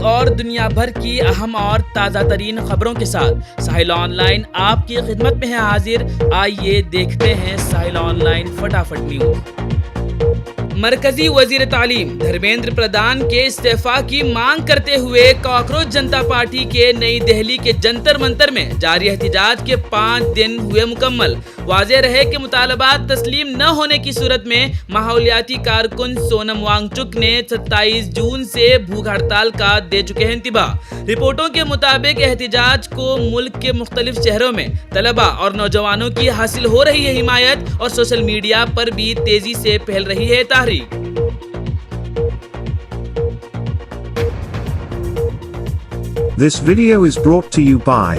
और दुनिया भर की अहम और ताज़ा तरीन खबरों के साथ साहिल ऑनलाइन आपकी खिदमत में है हाजिर। आइए देखते हैं साहिल ऑनलाइन फटाफट न्यूज। मरकजी वजीर तालीम धर्मेंद्र प्रधान के इस्तीफा की मांग करते हुए कॉकरोच जनता पार्टी के नई दिल्ली के जंतर मंतर में जारी एहतिजाज के 5 दिन हुए मुकम्मल। वाज़ेह रहे कि मुतालबात तस्लीम न होने की सूरत में माहौलियाती कारकुन सोनम वांगचुक ने 27 जून से भूख हड़ताल का दे चुके हैं इंतिबाह। रिपोर्टों के मुताबिक एहतिजाज को मुल्क के मुख्तलिफ शहरों में तलबा और नौजवानों की हासिल हो रही है हिमायत और सोशल मीडिया पर भी तेजी से फैल रही है तहरीक। This video is brought to you by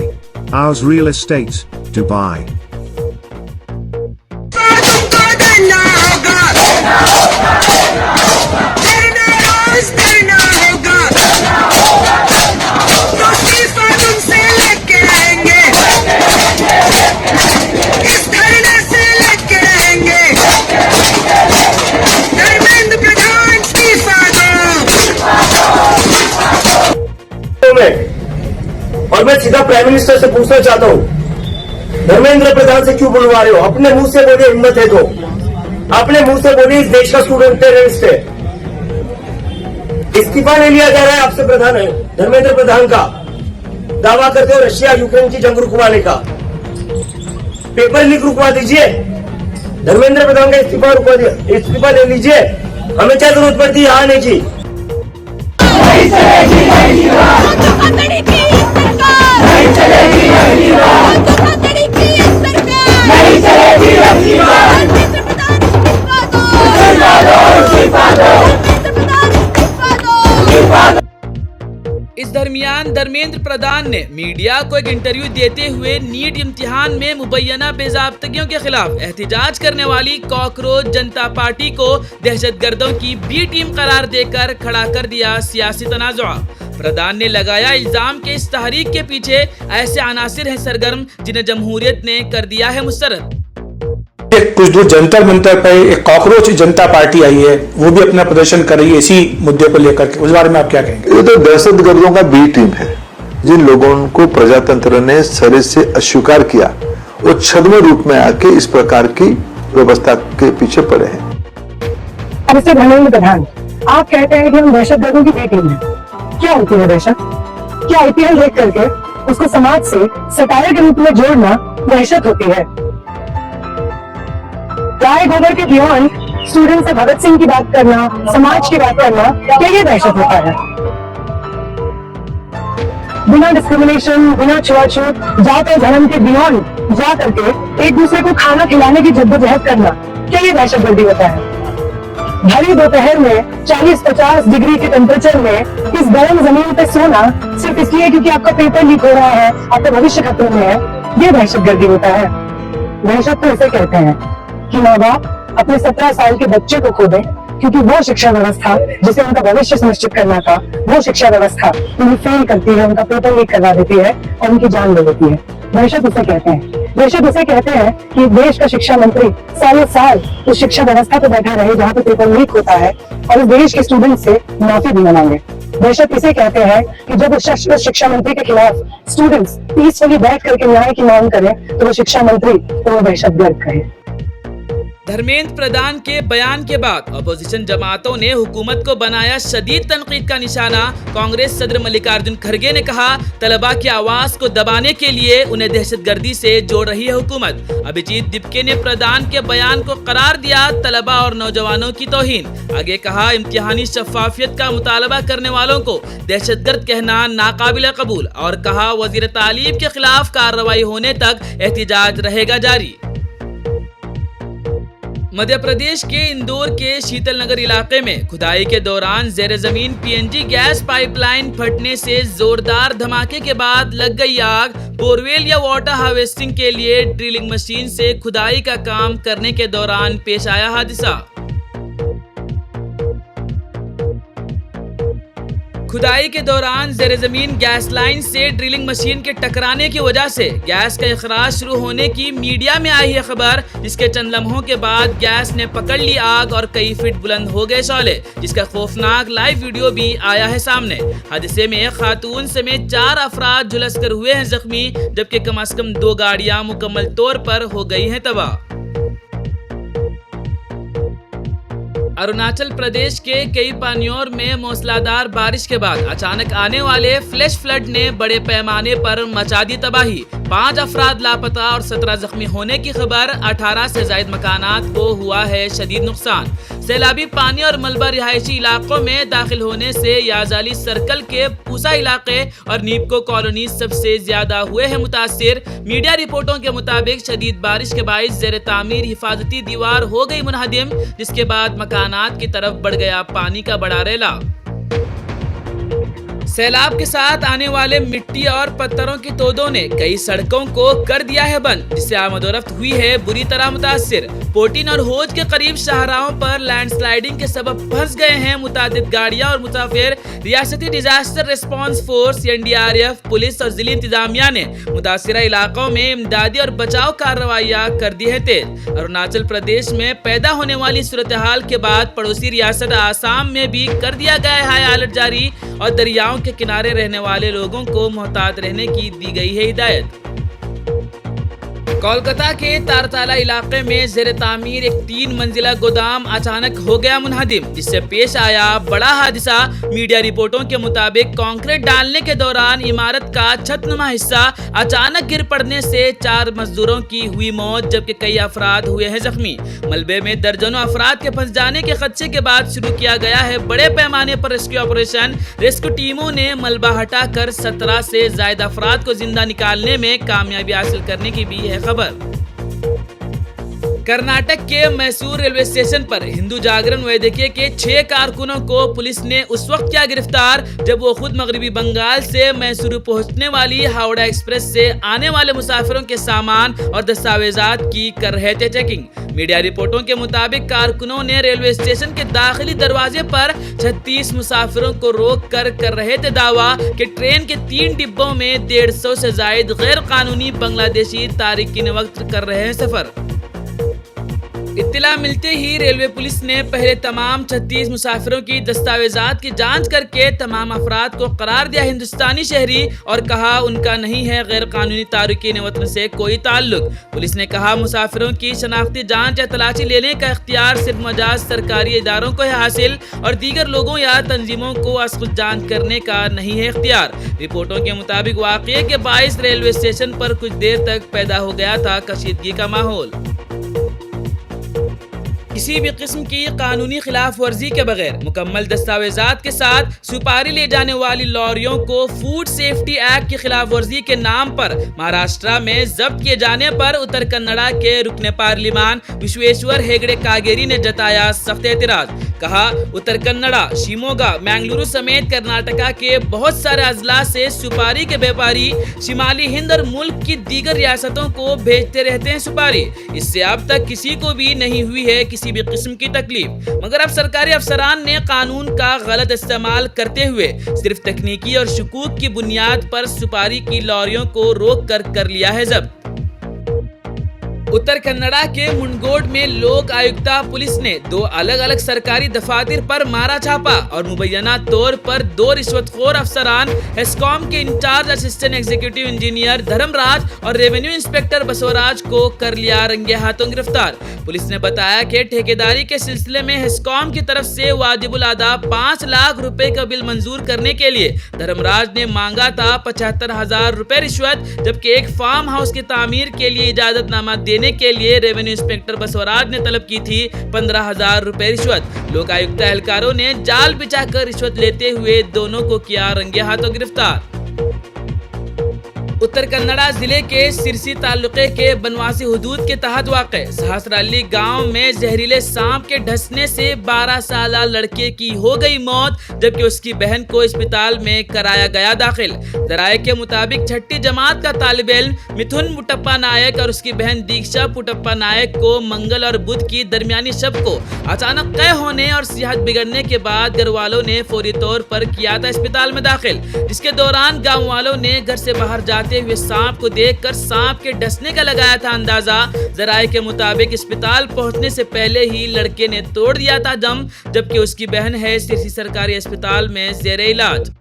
Ours Real Estate, Dubai. और मैं सीधा प्राइम मिनिस्टर से पूछना चाहता हूं, धर्मेंद्र प्रधान से क्यों बुलवा रहे हो? अपने मुंह से बोलिए, हिम्मत है तो अपने मुंह से बोलिए इस देश का स्टूडेंट टेररिस्ट है। इस्तीफा नहीं लिया जा रहा है आपसे प्रधान है धर्मेंद्र प्रधान का। दावा करते हो रशिया यूक्रेन की जंग रुकवाने का। पेपर लीक रुकवा दीजिए, धर्मेंद्र प्रधान का इस्तीफा ले लीजिए। हमें क्या जरूरत पड़ती है आने की? इस दरमियान धर्मेंद्र प्रधान ने मीडिया को एक इंटरव्यू देते हुए नीट इम्तिहान में मुबैना बेज़ाब्तगियों के खिलाफ एहतिजाज करने वाली कॉकरोच जनता पार्टी को दहशतगर्दों की बी टीम करार देकर खड़ा कर दिया सियासी तनाज़ुआ। प्रधान ने लगाया इल्जाम कि इस तहरीक के पीछे ऐसे अनासिर हैं सरगर्म जिन्हें जमहूरियत ने कर दिया है मुस्तरद। कुछ दूर जंतर मंतर पर एक कॉकरोच जनता पार्टी आई है, वो भी अपना प्रदर्शन कर रही है इसी मुद्दे को लेकर के। उस बारे में आप क्या कहेंगे? ये तो दहशतगर्दों का बी टीम है। जिन लोगों को प्रजातंत्र ने सरे से अस्वीकार किया, वो छद्म रूप में आके इस प्रकार की व्यवस्था के पीछे पड़े हैं। धर्मेंद्र प्रधान, आप कहते हैं कि हम दहशतगर्दों की बी टीम है। क्या होती है दहशत? क्या आईपीएल देख करके उसको समाज से सटायर के रूप में जोड़ना दहशत होती है? राय गोबर के बियॉन्ड स्टूडेंट से भगत सिंह की बात करना, समाज की बात करना, क्या ये दहशत होता है? बिना डिस्क्रिमिनेशन, बिना छुआछूत, जात और धर्म के बियॉन्ड जा करके एक दूसरे को खाना खिलाने की जद्दोजहद करना, क्या ये दहशतगर्दी होता है? भरी दोपहर में 40-50 डिग्री के टेम्परेचर में इस गर्म जमीन पे सोना सिर्फ इसलिए क्योंकि आपका पेपर लीक हो रहा है, आपका भविष्य खतरे में है, ये दहशतगर्दी होता है? दहशत तो इसे कहते हैं कि माँ बाप अपने 17 साल के बच्चे को खो दें क्योंकि वो शिक्षा व्यवस्था जिसे उनका भविष्य सुनिश्चित करना था, वो शिक्षा व्यवस्था उन्हें फेल करती है, उनका पेपर लीक करवा देती है और उनकी जान ले लेती है। दहशत उसे कहते हैं। दहशत उसे कहते हैं कि देश का शिक्षा मंत्री सालों साल उस शिक्षा व्यवस्था पे बैठा रहे जहाँ पे पेपर लीक होता है और उस देश के स्टूडेंट से माफी भी न मांगे। दहशत इसे कहते हैं कि जब उस शिक्षा मंत्री के खिलाफ स्टूडेंट्स पीसफुली बैठ करके न्याय की मांग करें तो वो शिक्षा मंत्री तो वो दहशतगर्द कहे। धर्मेंद्र प्रधान के बयान के बाद अपोजिशन जमातों ने हुकूमत को बनाया शदीद तनकीद का निशाना। कांग्रेस सदर मल्लिकार्जुन खड़गे ने कहा, तलबा की आवाज को दबाने के लिए उन्हें दहशतगर्दी से जोड़ रही है हुकूमत। अभिजीत दिपके ने प्रधान के बयान को करार दिया तलबा और नौजवानों की तौहीन। आगे कहा, इम्तिहानी शफाफियत का मुतालबा करने वालों को दहशतगर्द कहना नाकाबिल कबूल और कहा, वजीर तालीम के खिलाफ कार्रवाई होने तक एहतिजाज रहेगा जारी। मध्य प्रदेश के इंदौर के शीतल नगर इलाके में खुदाई के दौरान जेर जमीन पीएनजी गैस पाइपलाइन फटने से जोरदार धमाके के बाद लग गई आग। बोरवेल या वाटर हार्वेस्टिंग के लिए ड्रिलिंग मशीन से खुदाई का काम करने के दौरान पेश आया हादसा। खुदाई के दौरान जेर जमीन गैस लाइन से ड्रिलिंग मशीन के टकराने की वजह से गैस का इखराज शुरू होने की मीडिया में आई है खबर, जिसके चंद लम्हों के बाद गैस ने पकड़ ली आग और कई फीट बुलंद हो गए शौले, जिसका खौफनाक लाइव वीडियो भी आया है सामने। हादसे में खातून समेत 4 अफराद झुलसकर हुए हैं जख्मी, जबकि कम से कम 2 गाड़ियां मुकम्मल तौर पर हो गई हैं तबाह। अरुणाचल प्रदेश के कई पानियोर में मूसलाधार बारिश के बाद अचानक आने वाले फ्लैश फ्लड ने बड़े पैमाने पर मचा दी तबाही। 5 अफराद लापता और 17 जख्मी होने की खबर। 18 से ज्यादा मकानात को हुआ है शदीद नुकसान। सैलाबी पानी और मलबा रिहायशी इलाकों में दाखिल होने से याजाली सर्कल के पूसा इलाके और नीपको कॉलोनी सबसे ज्यादा हुए हैं मुतासिर। मीडिया रिपोर्टों के मुताबिक शदीद बारिश के बाइस जेर तामीर हिफाजती दीवार हो गई मुनहदिम, जिसके बाद मकानात की तरफ बढ़ गया पानी का बड़ा रेला। सैलाब के साथ आने वाले मिट्टी और पत्थरों की तोदों ने कई सड़कों को कर दिया है बंद, जिससे आमदोरफ्त हुई है बुरी तरह मुतासिर। पोटीन और होज के करीब शाहराहों पर लैंडस्लाइडिंग के सबब फंस गए हैं मुतादिद गाड़ियां और मुसाफिर। रियासती disaster response force NDRF, police और जिला इंतजामिया ने मुतासिरा इलाकों में इमदादी और बचाव कार्रवाइयां कर दी है तेज। अरुणाचल प्रदेश में पैदा होने वाली सूरत हाल के बाद पड़ोसी रियासत आसाम में भी कर दिया गया है हाई अलर्ट जारी और दरियाओं के किनारे रहने वाले लोगों को मोहतात रहने की दी गई है हिदायत। कोलकाता के तारताला इलाके में जेर तामीर एक 3 मंजिला गोदाम अचानक हो गया मुनहदिम, जिससे पेश आया बड़ा हादसा। मीडिया रिपोर्टों के मुताबिक कंक्रीट डालने के दौरान इमारत का छतनुमा हिस्सा अचानक गिर पड़ने से 4 मजदूरों की हुई मौत, जबकि कई अफराद हुए हैं जख्मी। मलबे में दर्जनों अफराद के फंस जाने के खदशे के बाद शुरू किया गया है बड़े पैमाने पर रेस्क्यू ऑपरेशन। रेस्क्यू टीमों ने मलबा हटाकर 17 से ज्यादा अफराद को जिंदा निकालने में कामयाबी हासिल करने की भी है खबर। कर्नाटक के मैसूर रेलवे स्टेशन पर हिंदू जागरण वेदिके के 6 कारकुनों को पुलिस ने उस वक्त किया गिरफ्तार जब वो खुद मगरबी बंगाल से मैसूर पहुंचने वाली हावड़ा एक्सप्रेस से आने वाले मुसाफिरों के सामान और दस्तावेजात की कर रहे थे चेकिंग। मीडिया रिपोर्टों के मुताबिक कारकुनों ने रेलवे स्टेशन के दाखिली दरवाजे पर 36 मुसाफिरों को रोक कर रहे थे दावा कि ट्रेन के 3 डिब्बों में 150 से ज्यादा गैर कानूनी बांग्लादेशी तारिकीन वक्त कर रहे हैं सफर। इत्तला मिलते ही रेलवे पुलिस ने पहले तमाम 36 मुसाफिरों की दस्तावेजात की जांच करके तमाम अफराद को करार दिया हिंदुस्तानी शहरी और कहा उनका नहीं है गैर कानूनी तारिकीन वतन से कोई ताल्लुक। पुलिस ने कहा मुसाफिरों की शनाख्ती जांच या तलाशी लेने का इख्तियार सिर्फ मजाज सरकारी इदारों को है हासिल और दीगर लोगों या तंजीमों को खुद जांच करने का नहीं है इख्तियार। रिपोर्टों के मुताबिक वाक़ये के बाइस रेलवे स्टेशन पर कुछ देर तक पैदा हो गया था कशीदगी का माहौल। किसी भी किस्म की कानूनी खिलाफ वर्जी के बगैर मुकम्मल दस्तावेजात के साथ सुपारी ले जाने वाली लॉरियों को फूड सेफ्टी एक्ट की खिलाफ वर्जी के नाम पर महाराष्ट्र में जब्त किए जाने पर उत्तर कन्नड़ा के रुकने पार्लिमान विश्वेश्वर हेगड़े कागेरी ने जताया सख्त एतराज। कहा उत्तर कन्नड़ा, शिमोगा, मैंगलुरु समेत कर्नाटका के बहुत सारे अजला से सुपारी के व्यापारी शिमाली हिंद और मुल्क की दीगर रियासतों को भेजते रहते हैं सुपारी। इससे अब तक किसी को भी नहीं हुई है किसी भी किस्म की तकलीफ, मगर अब सरकारी अफसरान ने कानून का गलत इस्तेमाल करते हुए सिर्फ तकनीकी और शुकूक की बुनियाद पर सुपारी की लॉरियों को रोक कर लिया है जब्त। उत्तर कन्नड़ा के मुंडगोड में लोक आयुक्ता पुलिस ने 2 अलग अलग सरकारी दफातर पर मारा छापा और मुबैना तौर पर 2 रिश्वतखोर अफसरान हेस्कॉम के incharge assistant executive engineer Dharmaraj और रेवेन्यू इंस्पेक्टर बसवराज को कर लिया रंगे हाथों गिरफ्तार। पुलिस ने बताया कि ठेकेदारी के सिलसिले में हेस्कॉम की तरफ से वाजिबुल अदा 5 लाख रुपए का बिल मंजूर करने के लिए धर्मराज ने मांगा था 75,000 रुपए रिश्वत, जबकि एक फार्म हाउस की तामीर के लिए इजाजतनामा देने के लिए रेवेन्यू इंस्पेक्टर बसवराज ने तलब की थी 15,000 रुपए रिश्वत। लोकायुक्त एहलकारों ने जाल बिछाकर रिश्वत लेते हुए दोनों को किया रंगे हाथों गिरफ्तार। उत्तर कन्नड़ा जिले के सिरसी तालुके के बनवासी हुदूद के तहत वाक़े सहस्राली गांव में जहरीले सांप के डसने से 12 साल लड़के की हो गई मौत, जबकि उसकी बहन को अस्पताल में कराया गया दाखिल। दराये के मुताबिक छठी जमात का तालिब इल्म मिथुन पुटप्पा नायक और उसकी बहन दीक्षा पुटप्पा नायक को मंगल और बुध की दरमियानी शब को अचानक तय होने और सेहत बिगड़ने के बाद घर वालों ने फौरी तौर पर किया था अस्पताल में दाखिल, जिसके दौरान गाँव वालों ने घर से बाहर जाते हुए सांप को देखकर सांप के डसने का लगाया था अंदाजा। जराये के मुताबिक अस्पताल पहुंचने से पहले ही लड़के ने तोड़ दिया था दम, जबकि उसकी बहन है सिरसी सरकारी अस्पताल में ज़ेरे इलाज।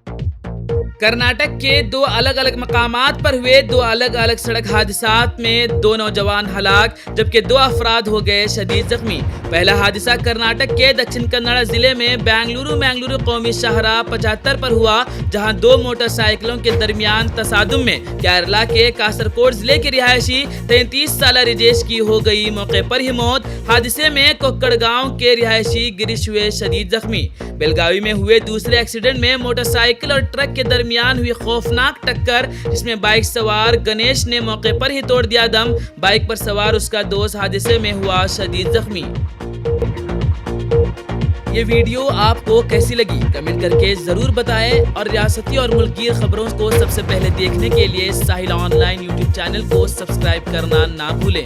कर्नाटक के 2 अलग अलग मकामात पर हुए 2 अलग अलग सड़क हादसात में 2 नौजवान हलाक, जबकि 2 अफराद हो गए शदीद जख्मी। पहला हादसा कर्नाटक के दक्षिण कन्नड़ा जिले में बेंगलुरु कौमी शाहराह 75 पर हुआ, जहां 2 मोटरसाइकिलों के दरमियान तसादुम में केरला के कासरकोड जिले के रिहायशी 33 साल रिजेश की हो गई मौके पर ही मौत। हादसे में कोक्कड़ गाँव के रिहायशी गिरीश हुए शदीद जख्मी। बेलगावी में हुए दूसरे एक्सीडेंट में मोटरसाइकिल और ट्रक के दरमियान हुई खौफनाक टक्कर, जिसमें बाइक सवार गणेश ने मौके पर ही तोड़ दिया दम। बाइक पर सवार उसका दोस्त हादसे में हुआ शदीद जख्मी। ये वीडियो आपको कैसी लगी कमेंट करके जरूर बताएं और रियासती और मुल्की खबरों को सबसे पहले देखने के लिए साहिल ऑनलाइन यूट्यूब चैनल को सब्सक्राइब करना ना भूलें।